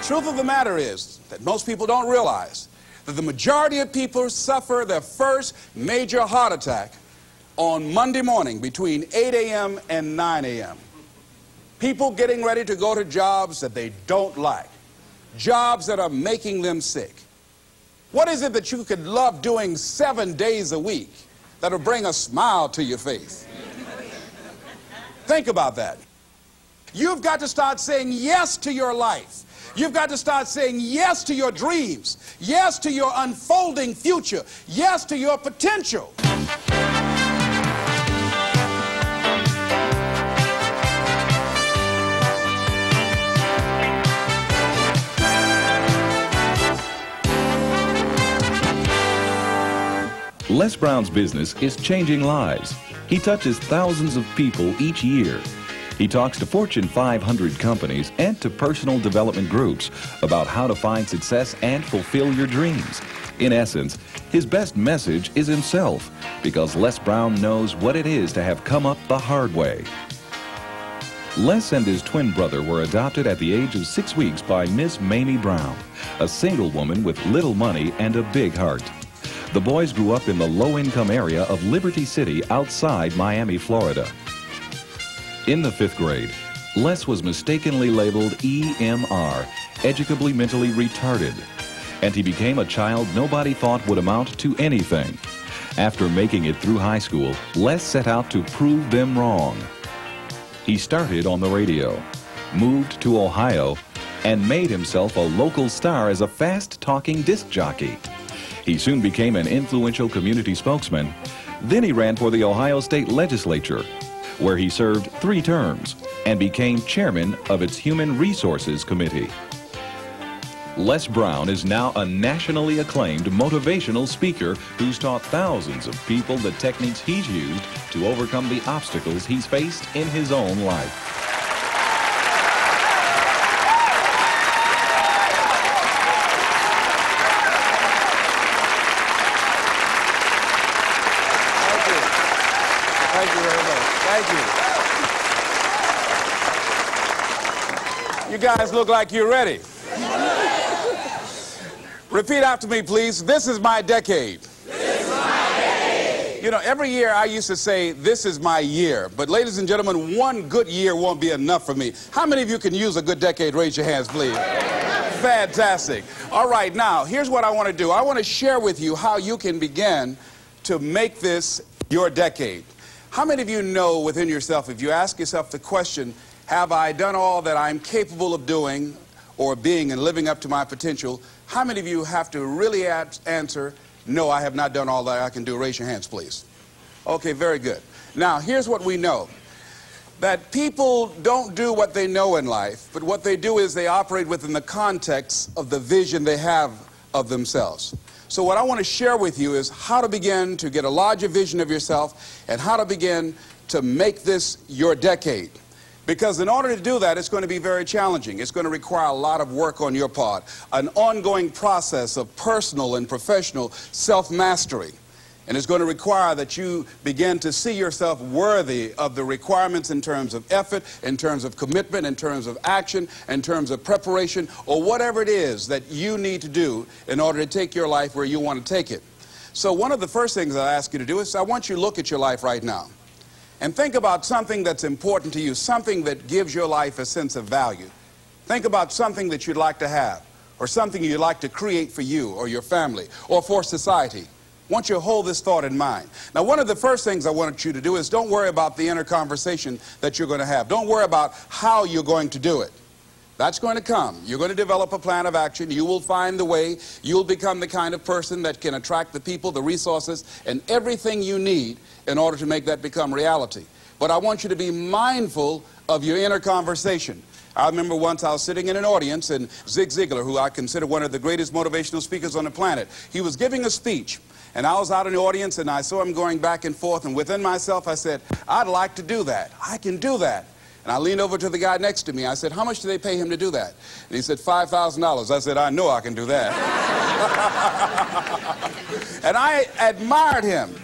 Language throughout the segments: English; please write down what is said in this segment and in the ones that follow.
truth of the matter is that most people don't realize that the majority of people suffer their first major heart attack on Monday morning between 8 a.m. and 9 a.m. People getting ready to go to jobs that they don't like, jobs that are making them sick. What is it that you could love doing 7 days a week that'll bring a smile to your face? Think about that. You've got to start saying yes to your life. You've got to start saying yes to your dreams, yes to your unfolding future, yes to your potential. Les Brown's business is changing lives. He touches thousands of people each year. He talks to Fortune 500 companies and to personal development groups about how to find success and fulfill your dreams. In essence, his best message is himself, because Les Brown knows what it is to have come up the hard way. Les and his twin brother were adopted at the age of 6 weeks by Miss Mamie Brown, a single woman with little money and a big heart. The boys grew up in the low-income area of Liberty City outside Miami, Florida. In the 5th grade, Les was mistakenly labeled EMR, educably mentally retarded, and he became a child nobody thought would amount to anything. After making it through high school, Les set out to prove them wrong. He started on the radio, moved to Ohio, and made himself a local star as a fast-talking disc jockey. He soon became an influential community spokesman. Then he ran for the Ohio State Legislature, where he served 3 terms and became chairman of its Human Resources Committee. Les Brown is now a nationally acclaimed motivational speaker who's taught thousands of people the techniques he's used to overcome the obstacles he's faced in his own life. Thank you very much. Thank you. You guys look like you're ready. Repeat after me, please. This is my decade. This is my decade. You know, every year I used to say, this is my year. But ladies and gentlemen, one good year won't be enough for me. How many of you can use a good decade? Raise your hands, please. Fantastic. All right, now, here's what I want to do. I want to share with you how you can begin to make this your decade. How many of you know within yourself, if you ask yourself the question, have I done all that I'm capable of doing or being and living up to my potential, how many of you have to really answer, no, I have not done all that I can do? Raise your hands, please. Okay, very good. Now, here's what we know. That people don't do what they know in life, but what they do is they operate within the context of the vision they have of themselves. So what I want to share with you is how to begin to get a larger vision of yourself and how to begin to make this your decade. Because in order to do that, it's going to be very challenging. It's going to require a lot of work on your part, an ongoing process of personal and professional self-mastery. And it's going to require that you begin to see yourself worthy of the requirements in terms of effort, in terms of commitment, in terms of action, in terms of preparation, or whatever it is that you need to do in order to take your life where you want to take it. So one of the first things I ask you to do is I want you to look at your life right now and think about something that's important to you, something that gives your life a sense of value. Think about something that you'd like to have, or something you'd like to create for you or your family or for society. I want you to hold this thought in mind. Now, one of the first things I want you to do is don't worry about the inner conversation that you're going to have. Don't worry about how you're going to do it. That's going to come. You're going to develop a plan of action. You will find the way. You'll become the kind of person that can attract the people, the resources, and everything you need in order to make that become reality. But I want you to be mindful of your inner conversation. I remember once I was sitting in an audience, and Zig Ziglar, who I consider one of the greatest motivational speakers on the planet, he was giving a speech. And I was out in the audience, and I saw him going back and forth, and within myself I said, I'd like to do that. I can do that. And I leaned over to the guy next to me. I said, how much do they pay him to do that? And he said, $5,000. I said, I know I can do that. And I admired him.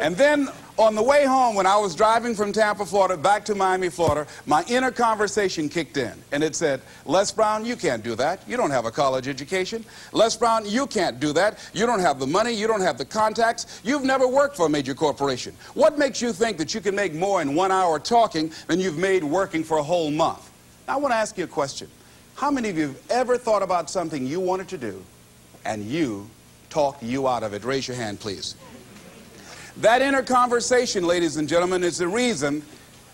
And then On the way home, when I was driving from Tampa, Florida, back to Miami, Florida, my inner conversation kicked in, and it said, Les Brown, you can't do that. You don't have a college education. Les Brown, you can't do that. You don't have the money. You don't have the contacts. You've never worked for a major corporation. What makes you think that you can make more in 1 hour talking than you've made working for a whole month? Now, I want to ask you a question. How many of you have ever thought about something you wanted to do, and you talked you out of it? Raise your hand, please. That inner conversation, ladies and gentlemen, is the reason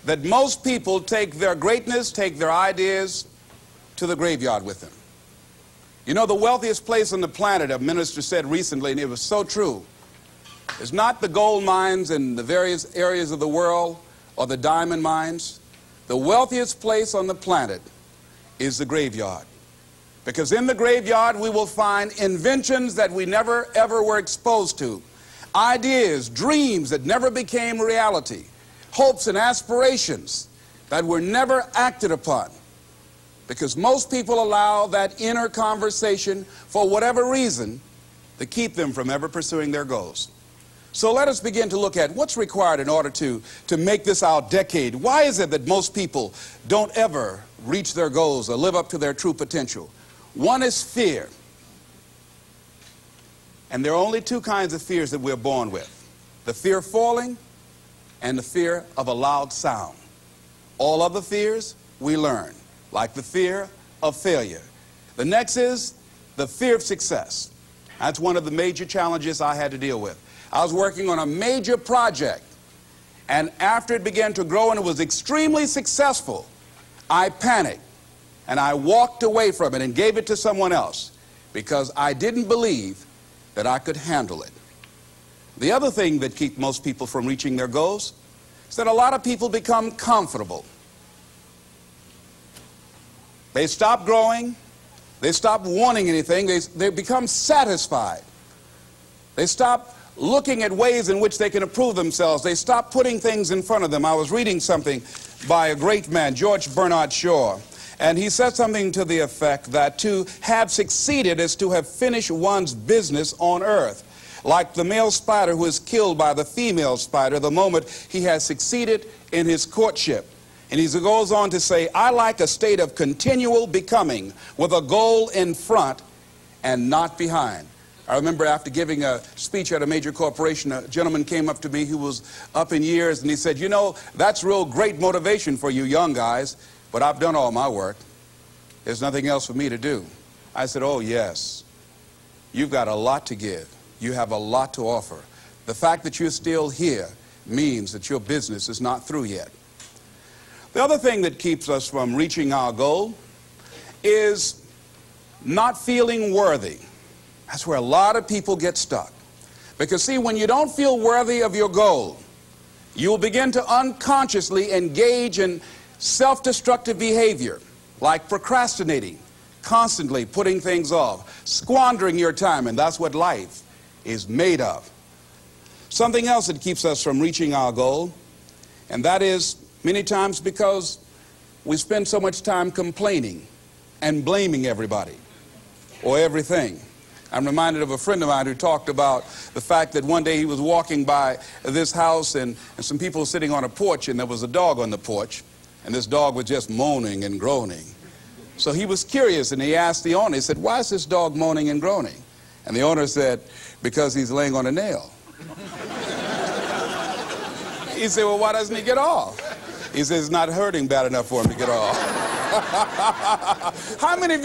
that most people take their greatness, take their ideas to the graveyard with them. You know, the wealthiest place on the planet, a minister said recently, and it was so true, is not the gold mines in the various areas of the world or the diamond mines. The wealthiest place on the planet is the graveyard. Because in the graveyard, we will find inventions that we never, ever were exposed to. Ideas, dreams that never became reality, hopes and aspirations that were never acted upon, because most people allow that inner conversation, for whatever reason, to keep them from ever pursuing their goals. So let us begin to look at what's required in order to make this our decade. Why is it that most people don't ever reach their goals or live up to their true potential? One is fear. And there are only two kinds of fears that we're born with: the fear of falling and the fear of a loud sound. All other fears we learn, like the fear of failure. The next is the fear of success. That's one of the major challenges I had to deal with. I was working on a major project, and after it began to grow and it was extremely successful, I panicked and I walked away from it and gave it to someone else because I didn't believe that I could handle it. The other thing that keeps most people from reaching their goals is that a lot of people become comfortable. They stop growing. They stop wanting anything. They become satisfied. They stop looking at ways in which they can improve themselves. They stop putting things in front of them. I was reading something by a great man, George Bernard Shaw, and he said something to the effect that to have succeeded is to have finished one's business on earth, like the male spider who is killed by the female spider the moment he has succeeded in his courtship. And he goes on to say, I like a state of continual becoming with a goal in front and not behind. I remember after giving a speech at a major corporation, a gentleman came up to me who was up in years, and he said, you know, that's real great motivation for you young guys, but I've done all my work. There's nothing else for me to do. I said, oh, yes. You've got a lot to give. You have a lot to offer. The fact that you're still here means that your business is not through yet. The other thing that keeps us from reaching our goal is not feeling worthy. That's where a lot of people get stuck. Because, see, when you don't feel worthy of your goal, you'll begin to unconsciously engage in self-destructive behavior, like procrastinating, constantly putting things off, squandering your time, and that's what life is made of. Something else that keeps us from reaching our goal, and that is many times because we spend so much time complaining and blaming everybody or everything. I'm reminded of a friend of mine who talked about the fact that one day he was walking by this house and some people were sitting on a porch, and there was a dog on the porch, and this dog was just moaning and groaning. So he was curious, and he asked the owner, he said, why is this dog moaning and groaning? And the owner said, because he's laying on a nail. He said, well, why doesn't he get off? He says, it's not hurting bad enough for him to get off. How many of you